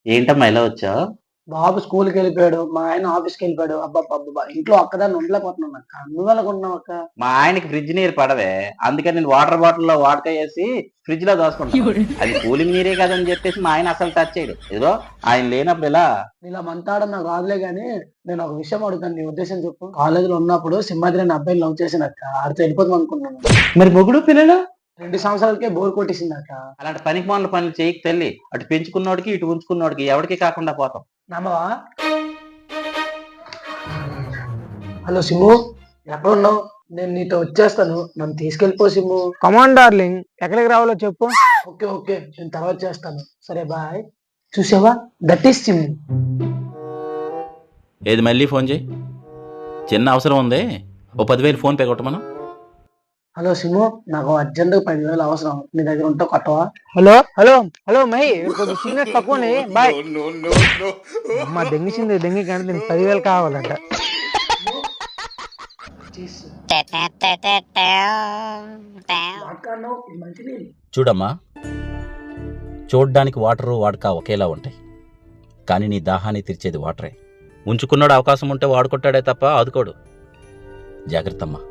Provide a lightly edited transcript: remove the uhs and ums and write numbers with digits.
ఏంటమ్మా ఇలా వచ్చావు? బాబు స్కూల్‌కి వెళ్ళిపోయాడు. మా ఆయన ఆఫీస్‌కి వెళ్ళిపోయాడు. అబ్బబ్బబ్బబ్బా! ఇంట్లో ఒక్కదాన్ని ఉండలేకపోతున్నాను అక్క. నువ్వెలాగున్నావు అక్క? మా ఆయనకి ఫ్రిడ్జ్ నీరు పడవే. అందుకని నేను వాటర్ బాటిల్‌లో వాడకా ఏసి ఫ్రిడ్జ్‌లో దాచుకుంటాను. అది కూలింగ్ నీరే కదని చెప్పేసి మా ఆయన అసలు టచ్ చేయడు. ఇదిగో ఆయన లేనప్పుడు ఇలా ఇలా మంతాడం నాకు రాదులే గానీ, నేను ఒక విషయం అడుగుతాను. నీ ఉద్దేశం చెప్పు. కాలేజీలో ఉన్నప్పుడు సింహాద్రి అనే అబ్బాయిని లవ్ చేశానక్క. ఆడితో వెళ్ళిపోదాం అనుకున్నాను. మరి మొగుడు పిల్లలు 2 సంవత్సరాలకే బోర్ కొట్టేసిందక్క. అలాంటి పనికిమాలిన పనులు చేయకు తల్లి. అటు పెంచుకున్నోడికి, ఇటు ఉంచుకున్నోడికి ఎవడికి కాకుండా పోతాం. నమ్మవా? హలో సిమ్ము, ఎక్కడున్నావు? నేను నీతో వచ్చేస్తాను. నన్ను తీసుకెళ్ళిపో సిమ్ము. కమాన్ డార్లింగ్, ఎక్కడికి రావాలో చెప్పు. Okay, okay. నేను తర్వాత చేస్తాను. సరే బాయ్. చూసావా? That is sim. ఏది మళ్ళీ ఫోన్ చేయి. చిన్న అవసరం ఉంది. ఓ 10,000 ఫోన్ పే కొట్టమను. హలో సిమ్ము, నాకు అర్జెంటుగా 10,000 అవసరం. నీ దగ్గర ఉంటే కొట్టవా? హలో హలో హలో మహి, కొంచెం సిగ్నల్ తక్కువని బాయ్. అమ్మ దెంగిసింది దెంగి కానీ దీనికి 10,000 కావాలంట. మాట్లాడినావు, ఇది మంచినీళ్ళు. చూడమ్మా, చూడ్డానికి వాటరు వాడక ఒకేలా ఉంటాయి. కానీ నీ దాహాన్ని తీర్చేది వాటరే. ఉంచుకున్నాడు అవకాశం ఉంటే వాడుకుంటాడే తప్ప ఆదుకోడు. జాగ్రత్తమ్మా.